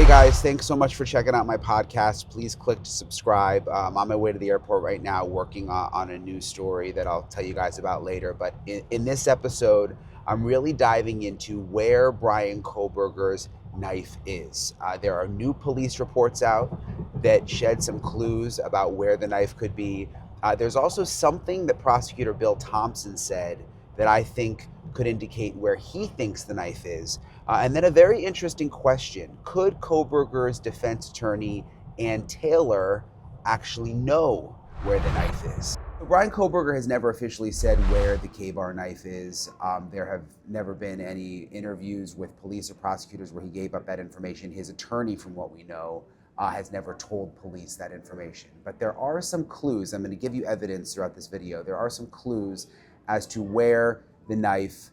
Hey guys, thanks so much for checking out my podcast. Please click to subscribe. I'm on my way to the airport right now working on a news story that I'll tell you guys about later. But in this episode, I'm really diving into where Bryan Kohberger's knife is. There are new police reports out that shed some clues about where the knife could be. There's also something that Prosecutor Bill Thompson said that I think could indicate where he thinks the knife is. And then a very interesting question. Could Kohberger's defense attorney, Ann Taylor, actually know where the knife is? Bryan Kohberger has never officially said where the K-bar knife is. There have never been any interviews with police or prosecutors where he gave up that information. His attorney, from what we know, has never told police that information. But there are some clues. I'm going to give you evidence throughout this video. There are some clues as to where the knife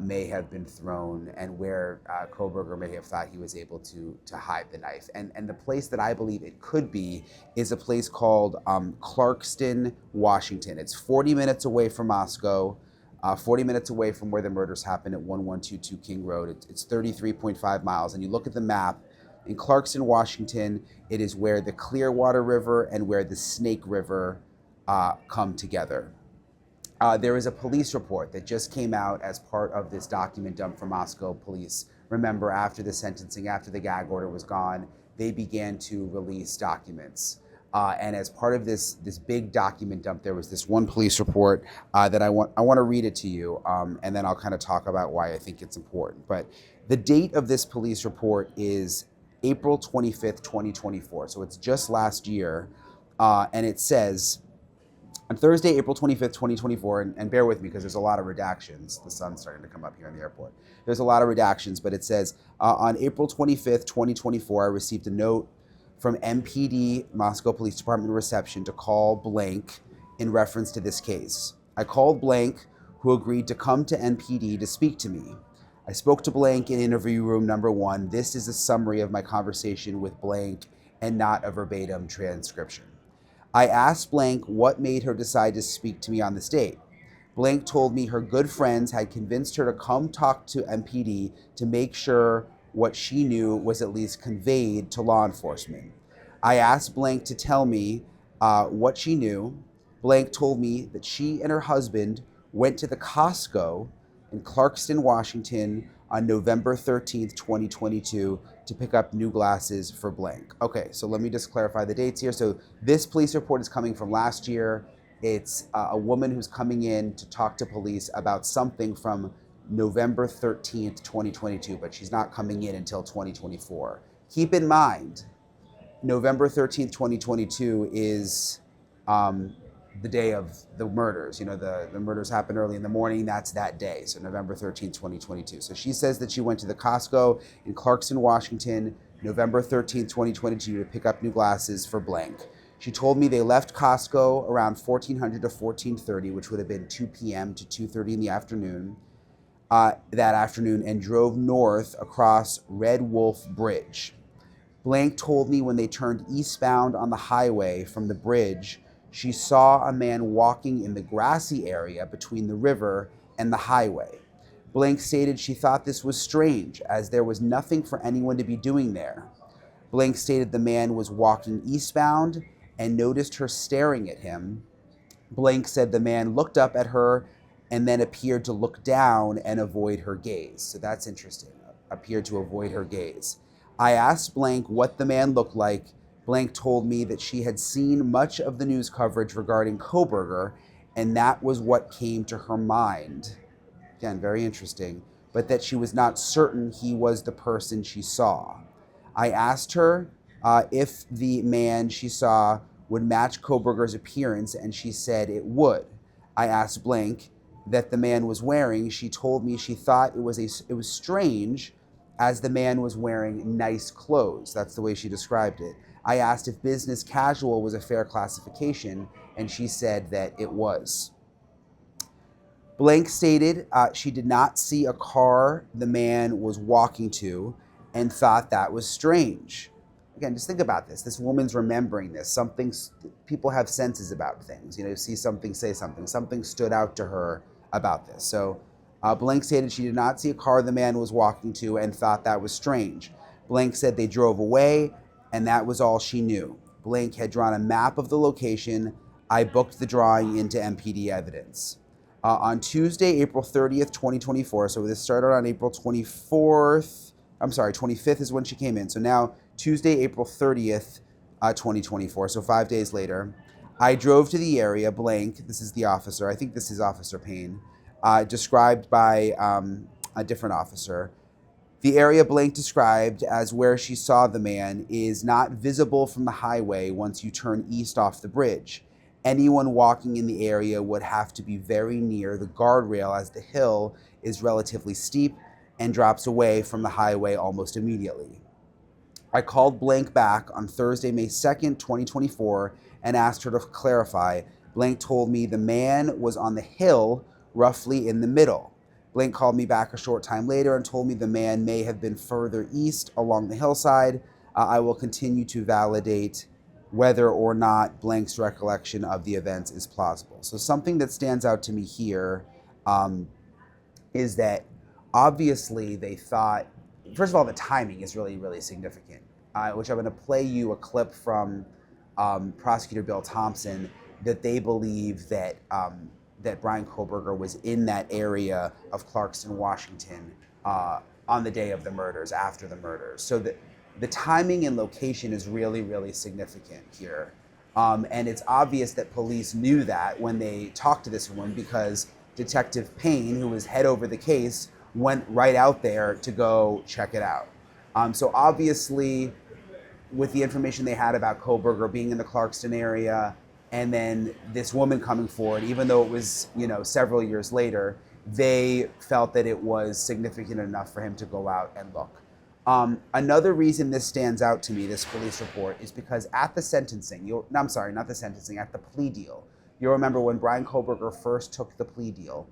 may have been thrown and where Kohberger may have thought he was able to hide the knife. And the place that I believe it could be is a place called Clarkston, Washington. It's 40 minutes away from Moscow, 40 minutes away from where the murders happened at 1122 King Road. It's 33.5 miles. And you look at the map, in Clarkston, Washington, it is where the Clearwater River and where the Snake River come together. There is a police report that just came out as part of this document dump from Moscow police. Remember, after the sentencing, after the gag order was gone, they began to release documents. And as part of this big document dump, there was this one police report that I want to read it to you, and then I'll kind of talk about why I think it's important. But the date of this police report is April 25th, 2024. So it's just last year, and it says, on Thursday, April 25th, 2024, and bear with me because there's a lot of redactions. The sun's starting to come up here in the airport. There's a lot of redactions, but it says, on April 25th, 2024, I received a note from MPD, Moscow Police Department reception, to call blank in reference to this case. I called blank, who agreed to come to MPD to speak to me. I spoke to blank in interview room number 1. This is a summary of my conversation with blank and not a verbatim transcription. I asked blank what made her decide to speak to me on this date. Blank told me her good friends had convinced her to come talk to MPD to make sure what she knew was at least conveyed to law enforcement. I asked blank to tell me what she knew. Blank told me that she and her husband went to the Costco in Clarkston, Washington on November 13th, 2022 to pick up new glasses for blank. Okay, so let me just clarify the dates here. So this police report is coming from last year. It's a woman who's coming in to talk to police about something from November 13th, 2022, but she's not coming in until 2024. Keep in mind, November 13th, 2022 is the day of the murders. You know, the murders happened early in the morning. That's that day. So November 13th, 2022. So she says that she went to the Costco in Clarkston, Washington, November 13th, 2022 to pick up new glasses for blank. She told me they left Costco around 1400 to 1430, which would have been 2 p.m. to 2:30 in the afternoon, that afternoon, and drove north across Red Wolf Bridge. Blank told me when they turned eastbound on the highway from the bridge, she saw a man walking in the grassy area between the river and the highway. Blank stated she thought this was strange, as there was nothing for anyone to be doing there. Blank stated the man was walking eastbound and noticed her staring at him. Blank said the man looked up at her and then appeared to look down and avoid her gaze. So that's interesting, appeared to avoid her gaze. I asked Blank what the man looked like. Blank told me that she had seen much of the news coverage regarding Kohberger, and that was what came to her mind. Again, very interesting, but that she was not certain he was the person she saw. I asked her if the man she saw would match Kohberger's appearance, and she said it would. I asked Blank that the man was wearing. She told me she thought it was strange, as the man was wearing nice clothes. That's the way she described it. I asked if business casual was a fair classification, and she said that it was. Blank stated she did not see a car the man was walking to and thought that was strange. Again, just think about this. This woman's remembering this. People have senses about things. You know, see something, say something. Something stood out to her about this. So Blank stated she did not see a car the man was walking to and thought that was strange. Blank said they drove away, and that was all she knew. Blank had drawn a map of the location. I booked the drawing into MPD evidence. On Tuesday, April 30th, 2024, so this started on April 25th is when she came in. So now Tuesday, April 30th, 2024, so 5 days later, I drove to the area. Blank, this is the officer, I think this is Officer Payne, described by a different officer. The area Blank described as where she saw the man is not visible from the highway once you turn east off the bridge. Anyone walking in the area would have to be very near the guardrail, as the hill is relatively steep and drops away from the highway almost immediately. I called Blank back on Thursday, May 2nd, 2024, and asked her to clarify. Blank told me the man was on the hill, roughly in the middle. Blank called me back a short time later and told me the man may have been further east along the hillside. I will continue to validate whether or not Blank's recollection of the events is plausible. So something that stands out to me here is that obviously they thought, first of all, the timing is really, really significant, which I'm going to play you a clip from Prosecutor Bill Thompson, that they believe that that Bryan Kohberger was in that area of Clarkston, Washington on the day of the murders, after the murders. So the timing and location is really, really significant here. And it's obvious that police knew that when they talked to this woman, because Detective Payne, who was head over the case, went right out there to go check it out. So obviously, with the information they had about Kohberger being in the Clarkston area, and then this woman coming forward, even though it was, several years later, they felt that it was significant enough for him to go out and look. Another reason this stands out to me, this police report, is because at the sentencing, at the plea deal, you'll remember when Bryan Kohberger first took the plea deal,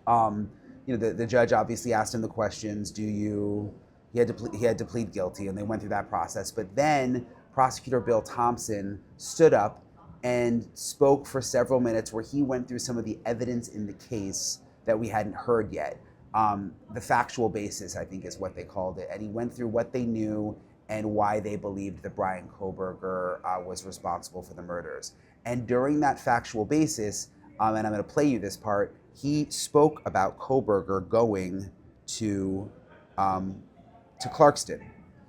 the judge obviously asked him the questions, he had to plead guilty, and they went through that process. But then Prosecutor Bill Thompson stood up and spoke for several minutes, where he went through some of the evidence in the case that we hadn't heard yet. The factual basis, I think, is what they called it. And he went through what they knew and why they believed that Bryan Kohberger was responsible for the murders. And during that factual basis, and I'm going to play you this part, he spoke about Kohberger going to Clarkston.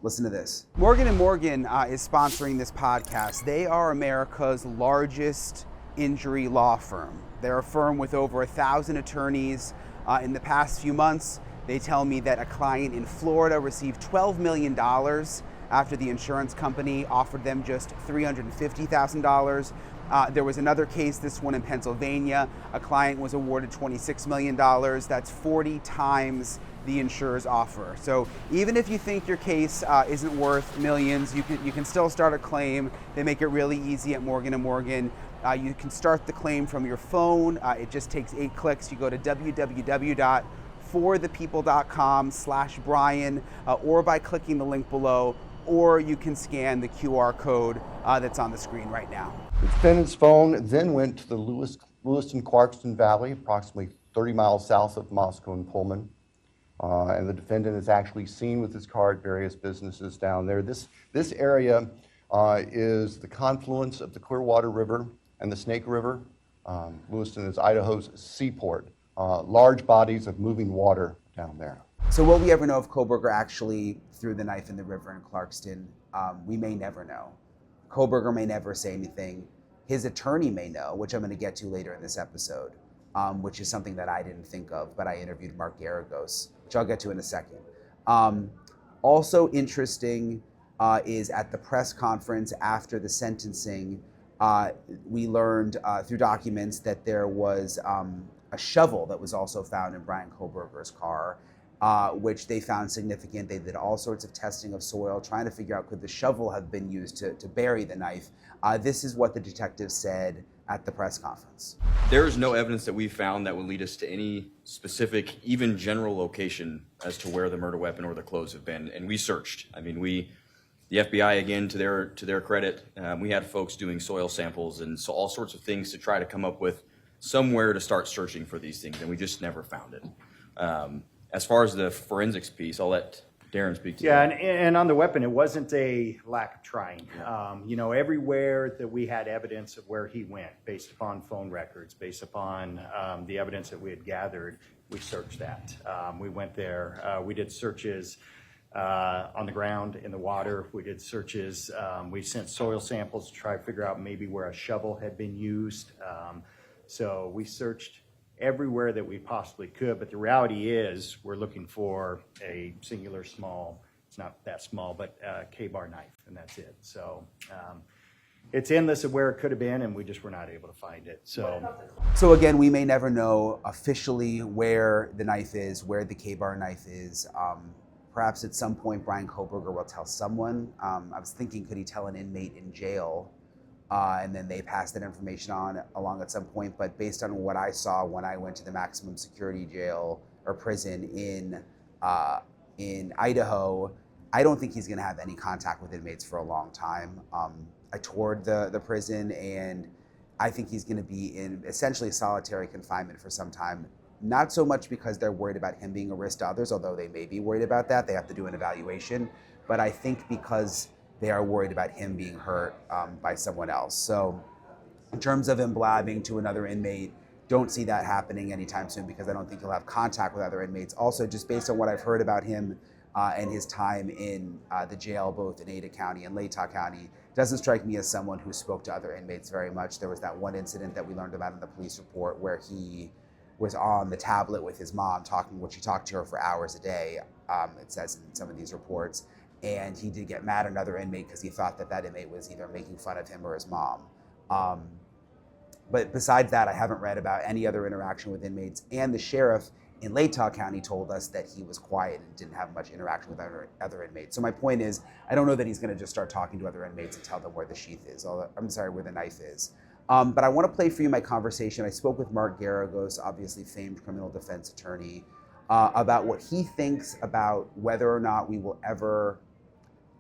Listen to this. Morgan & Morgan is sponsoring this podcast. They are America's largest injury law firm. They're a firm with over 1,000 attorneys. In the past few months, they tell me that a client in Florida received $12 million after the insurance company offered them just $350,000. There was another case, this one in Pennsylvania. A client was awarded $26 million. That's 40 times the insurer's offer. So even if you think your case isn't worth millions, you can still start a claim. They make it really easy at Morgan & Morgan. You can start the claim from your phone. It just takes 8 clicks. You go to www.forthepeople.com/Bryan or by clicking the link below, or you can scan the QR code that's on the screen right now. The defendant's phone then went to the Lewiston-Clarkston Valley, approximately 30 miles south of Moscow and Pullman. And the defendant is actually seen with his car at various businesses down there. This area is the confluence of the Clearwater River and the Snake River. Lewiston is Idaho's seaport. Large bodies of moving water down there. So will we ever know if Kohberger actually threw the knife in the river in Clarkston? We may never know. Kohberger may never say anything. His attorney may know, which I'm going to get to later in this episode, which is something that I didn't think of, but I interviewed Mark Geragos, which I'll get to in a second. Also interesting is at the press conference after the sentencing, we learned through documents that there was a shovel that was also found in Bryan Kohberger's car, which they found significant. They did all sorts of testing of soil, trying to figure out could the shovel have been used to bury the knife. This is what the detective said at the press conference. There is no evidence that we found that would lead us to any specific, even general location as to where the murder weapon or the clothes have been. And we searched. I mean, the FBI, again, to their credit, we had folks doing soil samples and so all sorts of things to try to come up with somewhere to start searching for these things, and we just never found it. As far as the forensics piece, I'll let Darren speak to Yeah, that. and on the weapon, it wasn't a lack of trying. Everywhere that we had evidence of where he went, based upon phone records, based upon the evidence that we had gathered, we searched that. We went there. We did searches on the ground, in the water. We did searches. We sent soil samples to try to figure out maybe where a shovel had been used. So we searched everywhere that we possibly could, but the reality is we're looking for a singular small, it's not that small, but K-bar knife, and that's it. So it's endless of where it could have been, and we just were not able to find it. So again, we may never know officially where the knife is, where the K-bar knife is. Perhaps at some point Bryan Kohberger will tell someone. I was thinking, could he tell an inmate in jail? And then they pass that information along at some point. But based on what I saw when I went to the maximum security jail or prison in Idaho, I don't think he's going to have any contact with inmates for a long time. I toured the prison, and I think he's going to be in essentially solitary confinement for some time. Not so much because they're worried about him being a risk to others, although they may be worried about that. They have to do an evaluation. But I think because they are worried about him being hurt by someone else. So in terms of him blabbing to another inmate, don't see that happening anytime soon, because I don't think he'll have contact with other inmates. Also, just based on what I've heard about him and his time in the jail, both in Ada County and Latah County, doesn't strike me as someone who spoke to other inmates very much. There was that one incident that we learned about in the police report where he was on the tablet with his mom talking, which he talked to her for hours a day, it says in some of these reports. And he did get mad at another inmate because he thought that inmate was either making fun of him or his mom. But besides that, I haven't read about any other interaction with inmates. And the sheriff in Latah County told us that he was quiet and didn't have much interaction with other inmates. So my point is, I don't know that he's going to just start talking to other inmates and tell them where the sheath is. Where the knife is. But I want to play for you my conversation. I spoke with Mark Geragos, obviously famed criminal defense attorney, about what he thinks about whether or not we will ever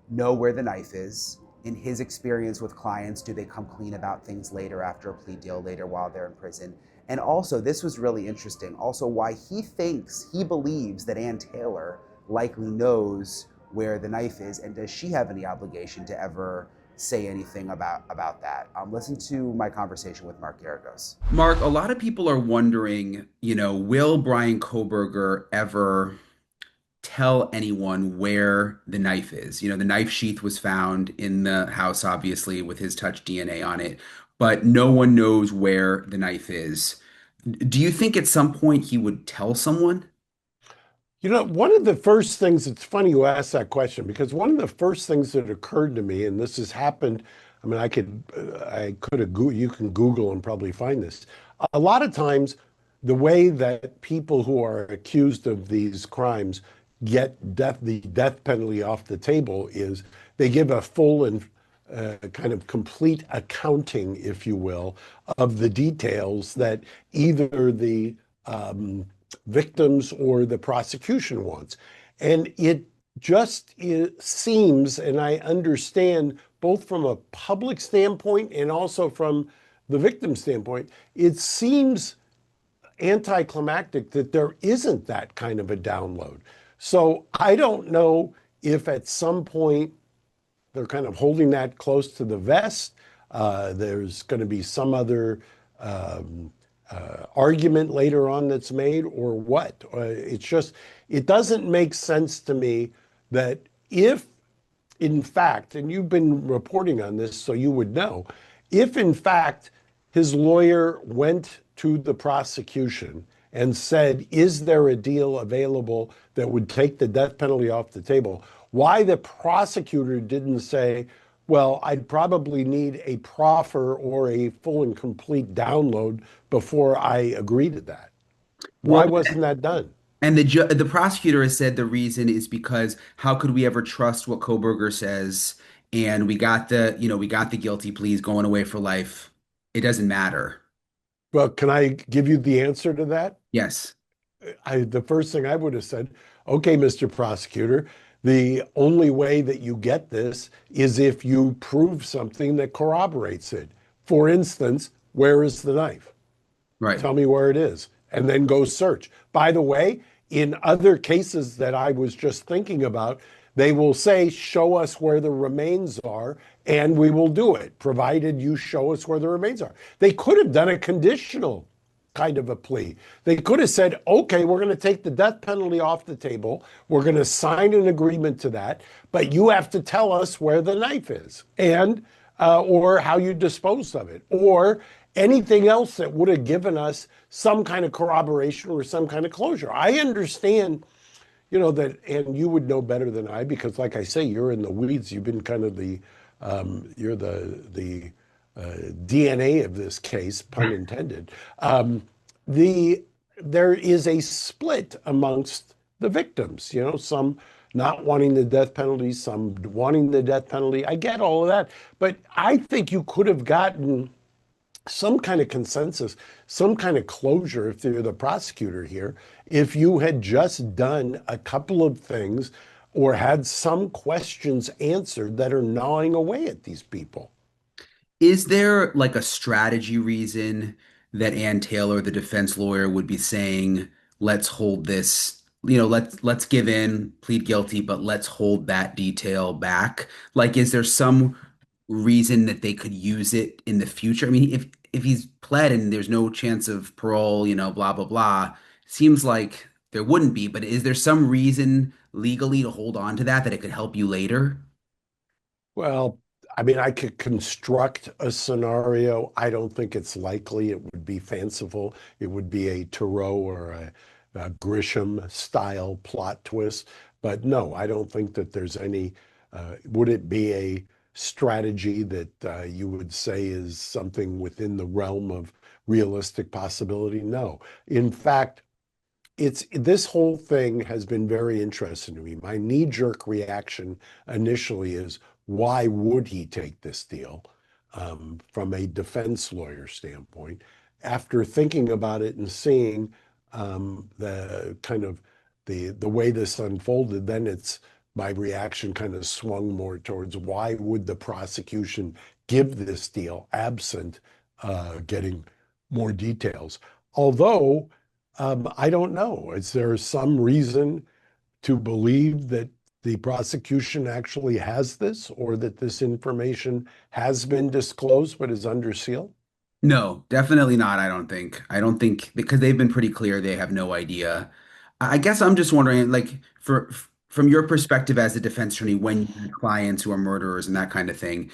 know where the knife is. In his experience with clients, do they come clean about things later, after a plea deal, later while they're in prison? And also, this was really interesting, also why he believes that Ann Taylor likely knows where the knife is, and does she have any obligation to ever say anything about that? Listen to my conversation with Mark Geragos. Mark, a lot of people are wondering, will Bryan Kohberger ever tell anyone where the knife is? The knife sheath was found in the house, obviously, with his touch DNA on it, but no one knows where the knife is. Do you think at some point he would tell someone? One of the first things, it's funny you asked that question, because one of the first things that occurred to me, and this has happened, I mean, you can Google and probably find this. A lot of times, the way that people who are accused of these crimes get the death penalty off the table is they give a full and kind of complete accounting, if you will, of the details that either the victims or the prosecution wants. And it just seems, and I understand both from a public standpoint and also from the victim standpoint, it seems anticlimactic that there isn't that kind of a download. So I don't know if at some point they're kind of holding that close to the vest. There's going to be some other argument later on that's made, or what. It doesn't make sense to me that if, in fact, and you've been reporting on this, so you would know, if in fact his lawyer went to the prosecution and said, is there a deal available that would take the death penalty off the table, why the prosecutor didn't say, well, I'd probably need a proffer or a full and complete download before I agree to that. Why wasn't that done? And the prosecutor has said the reason is because how could we ever trust what Kohberger says? And we got the guilty pleas going away for life. It doesn't matter. Well, can I give you the answer to that? Yes. The first thing I would have said, okay, Mr. Prosecutor, the only way that you get this is if you prove something that corroborates it. For instance, where is the knife? Right. Tell me where it is, and then go search. By the way, in other cases that I was just thinking about, they will say, show us where the remains are, and we will do it, provided you show us where the remains are. They could have done a conditional kind of a plea. They could have said, okay, we're going to take the death penalty off the table. We're going to sign an agreement to that, but you have to tell us where the knife is and or how you disposed of it, or anything else that would have given us some kind of corroboration or some kind of closure. I understand, that, and you would know better than I, because like I say, you're in the weeds. You've been kind of you're the DNA of this case, pun intended. The There is a split amongst the victims. Some not wanting the death penalty, some wanting the death penalty. I get all of that, but I think you could have gotten some kind of consensus, some kind of closure if you're the prosecutor here, if you had just done a couple of things or had some questions answered that are gnawing away at these people. Is there like a strategy reason that Ann Taylor, the defense lawyer, would be saying, let's hold this, let's give in, plead guilty, but let's hold that detail back? Like, is there some reason that they could use it in the future? I mean, if he's pled and there's no chance of parole, blah blah blah, seems like there wouldn't be, but is there some reason legally to hold on to that it could help you later? Well, I mean, I could construct a scenario. I don't think it's likely. It would be fanciful. It would be a Thoreau or a Grisham style plot twist. But no, I don't think that there's any. Would it be a strategy that you would say is something within the realm of realistic possibility? No. In fact, this whole thing has been very interesting to me. My knee-jerk reaction initially is, why would he take this deal from a defense lawyer standpoint? After thinking about it and seeing the kind of the way this unfolded, then my reaction kind of swung more towards, why would the prosecution give this deal absent getting more details? Although I don't know. Is there some reason to believe that the prosecution actually has this, or that this information has been disclosed but is under seal? No, definitely not. I don't think, because they've been pretty clear they have no idea. I guess I'm just wondering, like, from your perspective as a defense attorney, when you have clients who are murderers and that kind of thing,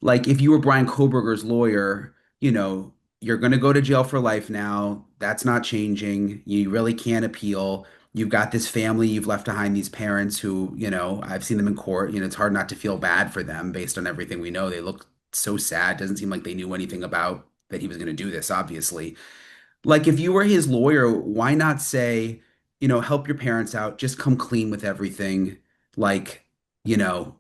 like if you were Bryan Kohberger's lawyer, you're going to go to jail for life now. That's not changing. You really can't appeal. You've got this family you've left behind, these parents who, I've seen them in court. It's hard not to feel bad for them based on everything we know. They look so sad. Doesn't seem like they knew anything about that he was going to do this, obviously. Like, if you were his lawyer, why not say, help your parents out, just come clean with everything. Like, you know,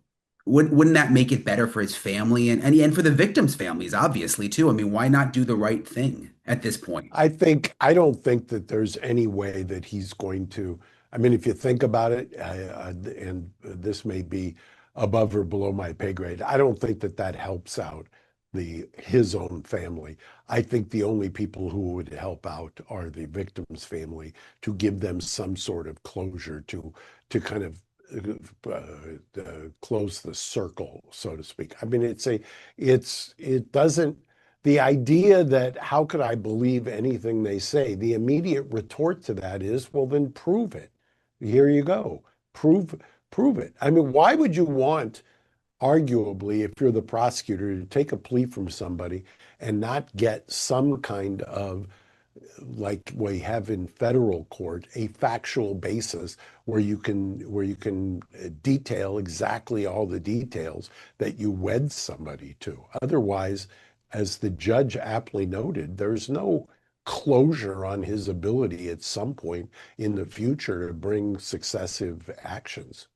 wouldn't that make it better for his family and for the victims' families, obviously, too? I mean, why not do the right thing at this point? I don't think that there's any way that he's going to. I mean, if you think about it, and this may be above or below my pay grade, I don't think that that helps out his own family. I think the only people who would help out are the victim's family, to give them some sort of closure, to kind of close the circle, so to speak. I mean, it doesn't. The idea that, how could I believe anything they say? The immediate retort to that is, well, then prove it. Here you go. Prove it. I mean, why would you want, arguably, if you're the prosecutor, to take a plea from somebody and not get some kind of, like we have in federal court, a factual basis where you can detail exactly all the details that you wed somebody to? Otherwise, as the judge aptly noted, there's no closure on his ability at some point in the future to bring successive actions.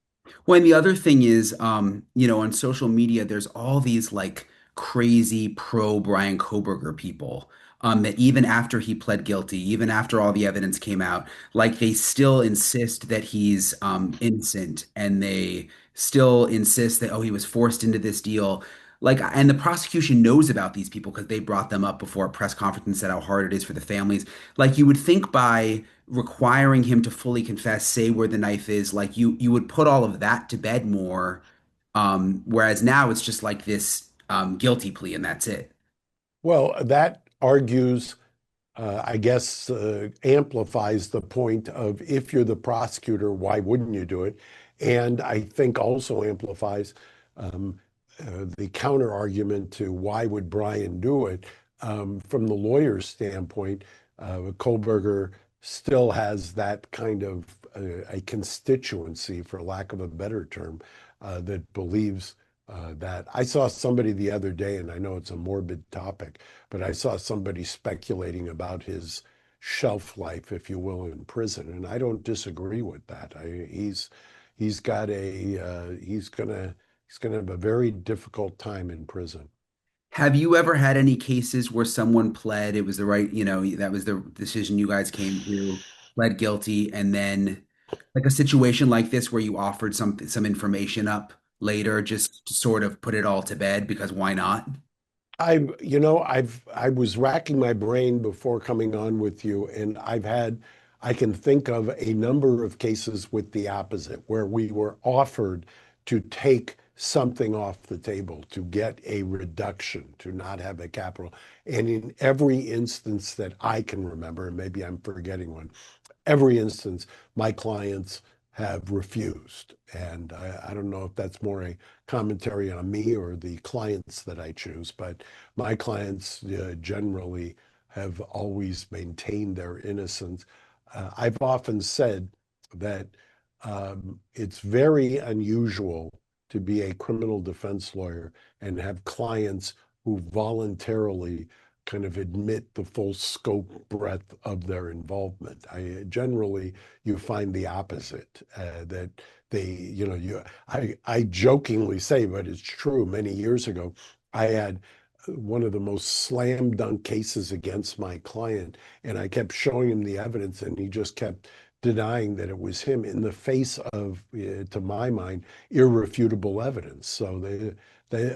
Well, and the other thing is, on social media, there's all these like crazy pro Bryan Kohberger people, that even after he pled guilty, even after all the evidence came out, like they still insist that he's innocent, and they still insist that, oh, he was forced into this deal. like, and the prosecution knows about these people because they brought them up before a press conference and said how hard it is for the families. Like, you would think by requiring him to fully confess, say where the knife is, like you would put all of that to bed more. Whereas now it's just like this guilty plea and that's it. Well, that argues, I guess, amplifies the point of if you're the prosecutor, why wouldn't you do it? And I think also amplifies um, the counter argument to why would Bryan do it? From the lawyer's standpoint, Kohberger still has that kind of a constituency, for lack of a better term, that believes that. I saw somebody the other day, and I know it's a morbid topic, but I saw somebody speculating about his shelf life, if you will, in prison, and I don't disagree with that. He's got a he's gonna have a very difficult time in prison. Have you ever had any cases where someone pled, it was the right, that was the decision you guys came to, pled guilty, and then like a situation like this where you offered some information up later just to sort of put it all to bed because why not? I was racking my brain before coming on with you, and I can think of a number of cases with the opposite, where we were offered to take something off the table, to get a reduction, to not have a capital. And in every instance that I can remember, and maybe I'm forgetting one, every instance, my clients have refused. And I don't know if that's more a commentary on me or the clients that I choose, but my clients generally have always maintained their innocence. I've often said that it's very unusual to be a criminal defense lawyer and have clients who voluntarily kind of admit the full scope, breadth of their involvement. Generally, you find the opposite, that I jokingly say, but it's true. Many years ago, I had one of the most slam dunk cases against my client, and I kept showing him the evidence, and he just kept denying that it was him in the face of, to my mind, irrefutable evidence. So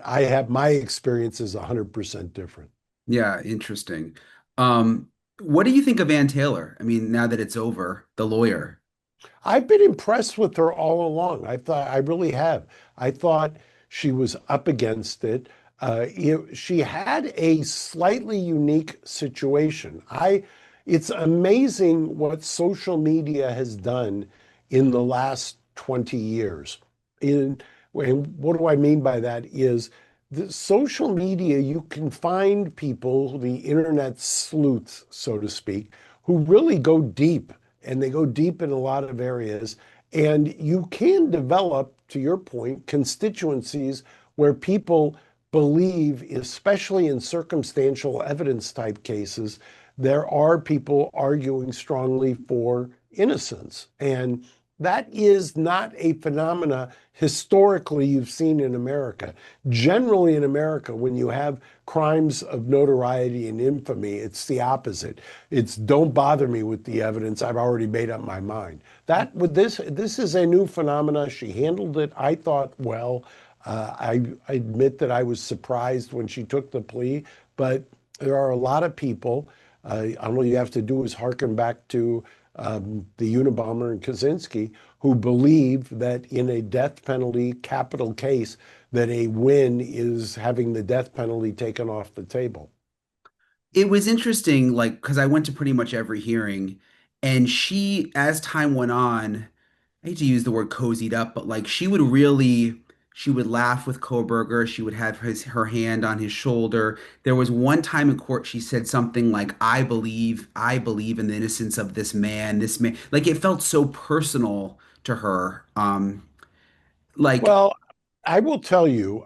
I have my experience is 100% different. Yeah, interesting. Um, what do you think of Ann Taylor? I mean, now that it's over, the lawyer. I've been impressed with her all along. I really have. I thought she was up against it. She had a slightly unique situation. It's amazing what social media has done in the last 20 years. And what do I mean by that is the social media, you can find people, the internet sleuths, so to speak, who really go deep, and they go deep in a lot of areas. And you can develop, to your point, constituencies where people believe, especially in circumstantial evidence type cases, there are people arguing strongly for innocence. And that is not a phenomena historically you've seen in America. Generally in America, when you have crimes of notoriety and infamy, it's the opposite. It's don't bother me with the evidence. I've already made up my mind. That with this is a new phenomena. She handled it, I thought, well. I admit that I was surprised when she took the plea, but there are a lot of people. All you have to do is hearken back to the Unabomber and Kaczynski, who believe that in a death penalty capital case, that a win is having the death penalty taken off the table. It was interesting, like, because I went to pretty much every hearing, and she, as time went on, I hate to use the word cozied up, but like she would laugh with Kohberger. She would have her hand on his shoulder. There was one time in court she said something like, I believe in the innocence of this man. Like it felt so personal to her. Like Well, I will tell you,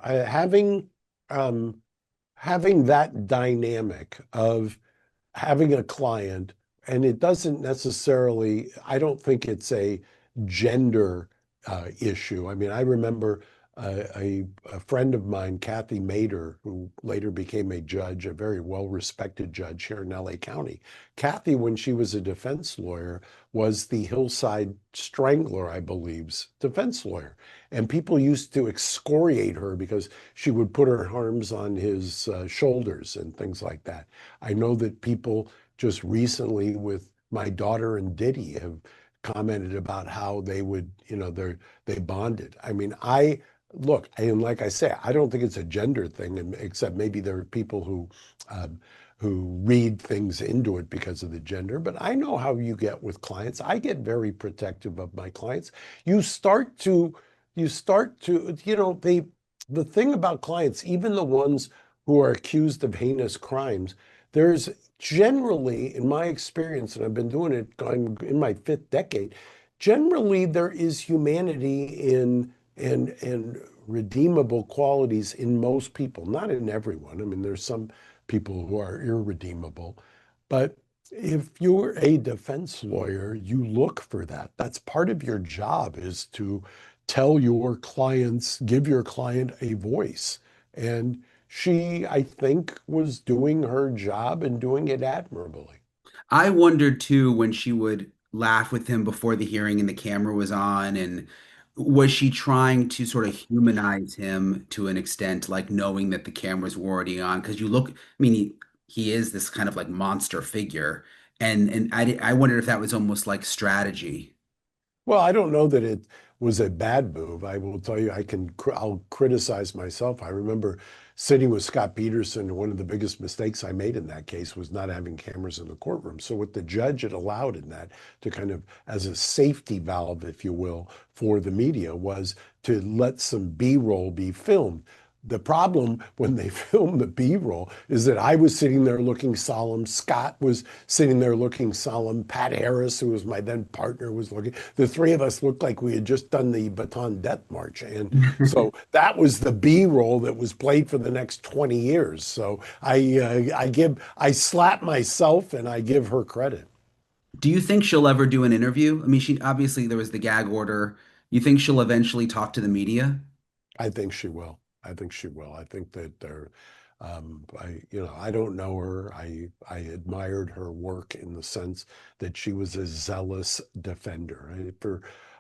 um, having that dynamic of having a client, and it doesn't necessarily, I don't think it's a gender issue. I mean, I remember a friend of mine, Kathy Mader, who later became a judge, a very well-respected judge here in LA County. Kathy, when she was a defense lawyer, was the Hillside Strangler, I believe's defense lawyer. And people used to excoriate her because she would put her arms on his shoulders and things like that. I know that people just recently with my daughter and Diddy have commented about how they would, they bonded. I mean, I look, and like I say, I don't think it's a gender thing, and except maybe there are people um, who read things into it because of the gender. But I know how you get with clients. I get very protective of my clients. You start to, the thing about clients, even the ones who are accused of heinous crimes, there's generally, in my experience, and I've been doing it going in my fifth decade, generally there is humanity in and redeemable qualities in most people, not in everyone. I mean, there's some people who are irredeemable, but if you're a defense lawyer, you look for that. That's part of your job is to tell your clients, give your client a voice. And she, I think, was doing her job and doing it admirably. I wondered too when she would laugh with him before the hearing and the camera was on, and was she trying to sort of humanize him to an extent, like knowing that the cameras were already on? Because you look, I mean, he is this kind of like monster figure, and I wondered if that was almost like strategy. Well, I don't know that it was a bad move. I will tell you, I'll criticize myself. I remember sitting with Scott Peterson. One of the biggest mistakes I made in that case was not having cameras in the courtroom. So what the judge had allowed in that to kind of as a safety valve, if you will, for the media was to let some B-roll be filmed. The problem when they filmed the B-roll is that I was sitting there looking solemn. Scott was sitting there looking solemn. Pat Harris, who was my then partner, was looking. The three of us looked like we had just done the Baton Death March. And so that was the B-roll that was played for the next 20 years. So I slap myself and I give her credit. Do you think she'll ever do an interview? I mean, she obviously there was the gag order. You think she'll eventually talk to the media? I think she will. I think she will. I think that I don't know her. I admired her work in the sense that she was a zealous defender.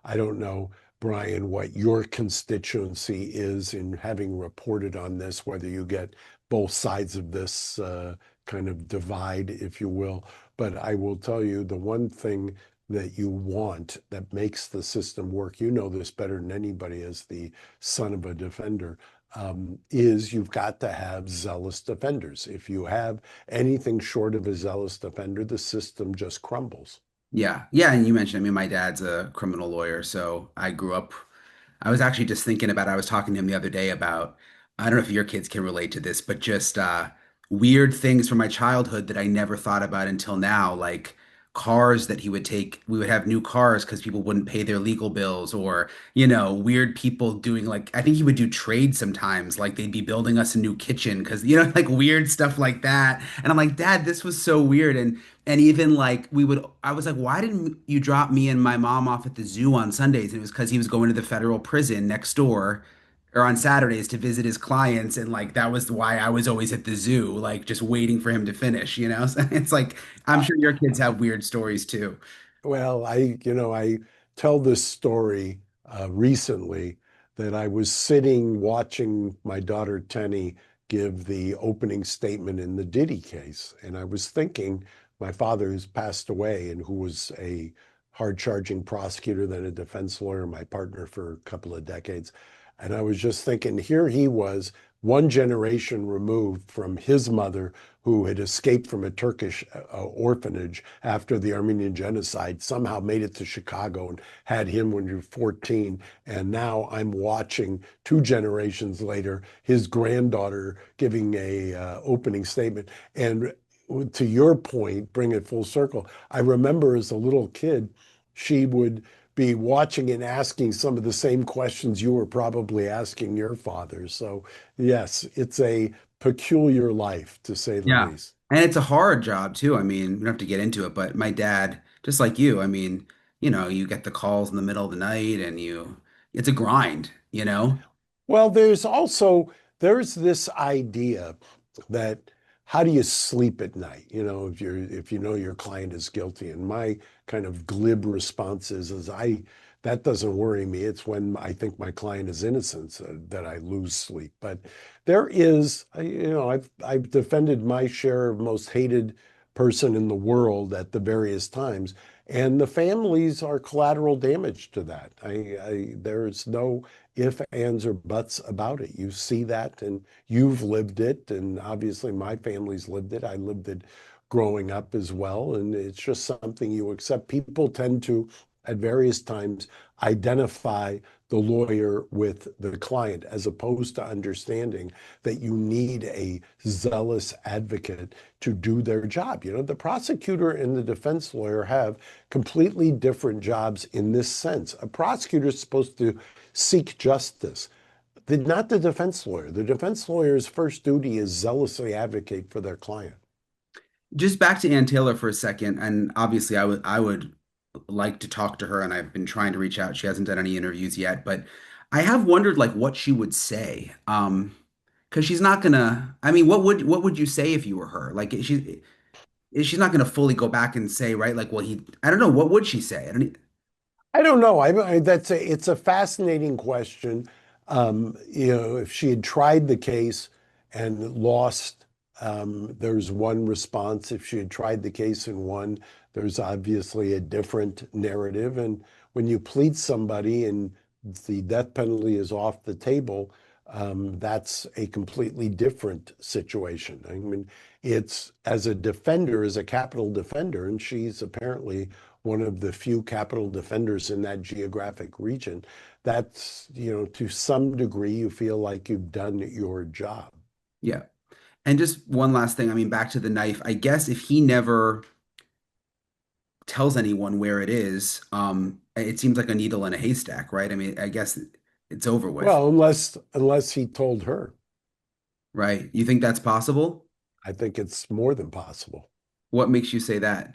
I don't know, Brian, what your constituency is in having reported on this, whether you get both sides of this kind of divide, if you will. But I will tell you the one thing that you want that makes the system work, you know this better than anybody as the son of a defender, is you've got to have zealous defenders. If you have anything short of a zealous defender, the system just crumbles. Yeah. Yeah. And you mentioned, I mean, my dad's a criminal lawyer, so I grew up. I was actually just thinking about, I was talking to him the other day about, I don't know if your kids can relate to this, but just weird things from my childhood that I never thought about until now, like cars that he would take. We would have new cars because people wouldn't pay their legal bills, or, weird people doing like, I think he would do trade sometimes, like they'd be building us a new kitchen because, like weird stuff like that. And I'm like, Dad, this was so weird. And even like I was like, why didn't you drop me and my mom off at the zoo on Sundays? And it was because he was going to the federal prison next door or on Saturdays to visit his clients. And like, that was why I was always at the zoo, like just waiting for him to finish. So it's like, I'm sure your kids have weird stories too. Well, I tell this story recently that I was sitting watching my daughter Tenny give the opening statement in the Diddy case, and I was thinking my father who's passed away and who was a hard-charging prosecutor, then a defense lawyer, my partner for a couple of decades, and I was just thinking here he was one generation removed from his mother who had escaped from a Turkish orphanage after the Armenian genocide, somehow made it to Chicago and had him when you're 14. And now I'm watching 2 generations later, his granddaughter giving a opening statement. And to your point, bring it full circle. I remember as a little kid, she would be watching and asking some of the same questions you were probably asking your father. So yes, it's a peculiar life, to say the Yeah. least. And it's a hard job too. I mean, we don't have to get into it, but my dad, just like you, I mean, you get the calls in the middle of the night and it's a grind. Well, there's this idea that how do you sleep at night? If you know your client is guilty. And my kind of glib response is that doesn't worry me. It's when I think my client is innocent that I lose sleep. But there is, I've defended my share of most hated person in the world at the various times, and the families are collateral damage to that. There's no if, ands, or buts about it. You see that, and you've lived it, and obviously my family's lived it. I lived it growing up as well, and it's just something you accept. People tend to, at various times, identify the lawyer with the client, as opposed to understanding that you need a zealous advocate to do their job. The prosecutor and the defense lawyer have completely different jobs in this sense. A prosecutor is supposed to seek justice, not the defense lawyer. The defense lawyer's first duty is zealously advocate for their client. Just back to Ann Taylor for a second, and obviously I would like to talk to her, and I've been trying to reach out. She hasn't done any interviews yet, but I have wondered like what she would say. Because she's not gonna, I mean, what would you say if you were her? Like she's not gonna fully go back and say, right? Like, well, I don't know, what would she say? I don't know. It's a fascinating question. If she had tried the case and lost, there's one response. If she had tried the case and won, there's obviously a different narrative. And when you plead somebody and the death penalty is off the table, that's a completely different situation. I mean, it's as a defender, as a capital defender, and she's apparently one of the few capital defenders in that geographic region. That's, to some degree, you feel like you've done your job. Yeah. And just one last thing. I mean, back to the knife. I guess if he never tells anyone where it is, it seems like a needle in a haystack, right? I mean, I guess it's over with, Well, unless he told her. right? You think that's possible? I think it's more than possible. What makes you say that?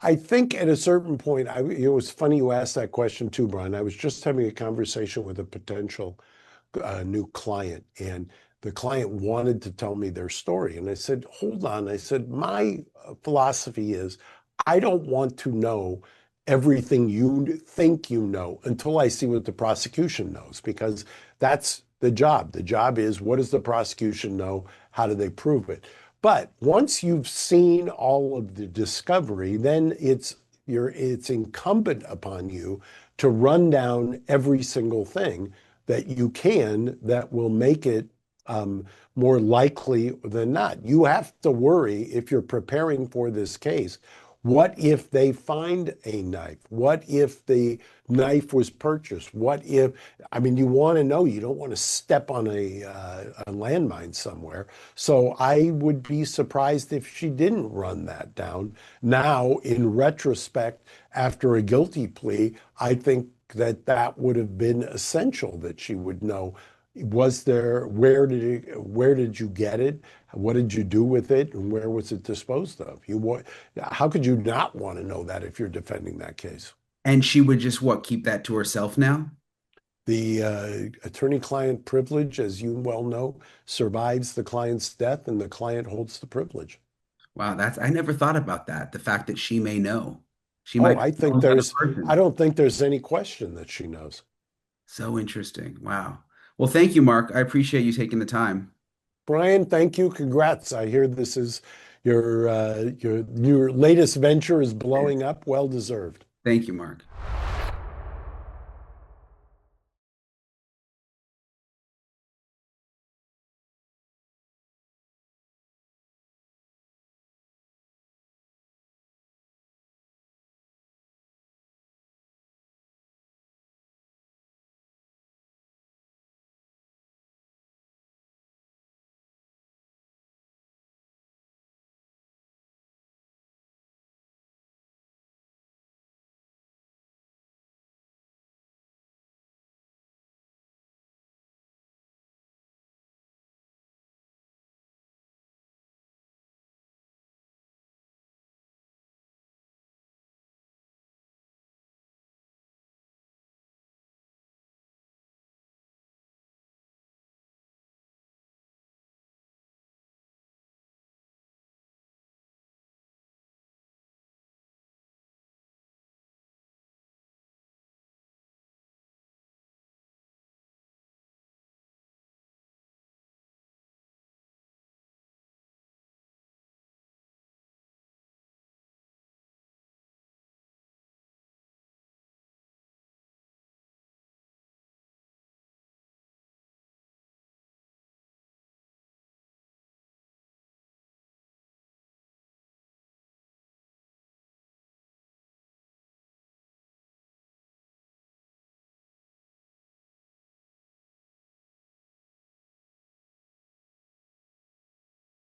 I think at a certain point, it was funny you asked that question too, Brian. I was just having a conversation with a potential new client, and the client wanted to tell me their story. And I said, hold on. I said, my philosophy is I don't want to know everything you think you know until I see what the prosecution knows, because that's the job. The job is, what does the prosecution know? How do they prove it? But once you've seen all of the discovery, then it's incumbent upon you to run down every single thing that you can that will make it more likely than not. You have to worry, if you're preparing for this case, what if they find a knife? What if the knife was purchased? I mean, you want to know, you don't want to step on a landmine somewhere. So I would be surprised if she didn't run that down. Now, in retrospect, after a guilty plea, I think that would have been essential, that she would know, where did you get it? What did you do with it? And where was it disposed of? How could you not want to know that if you're defending that case? And she would just keep that to herself now? The attorney-client privilege, as you well know, survives the client's death, and the client holds the privilege. Wow, I never thought about that. The fact that she may know. She Oh, might I be think some kind of person. I don't think there's any question that she knows. So interesting. Wow. Well, thank you, Mark. I appreciate you taking the time. Brian, thank you. Congrats. I hear this is your latest venture is blowing up. Well deserved. Thank you, Mark.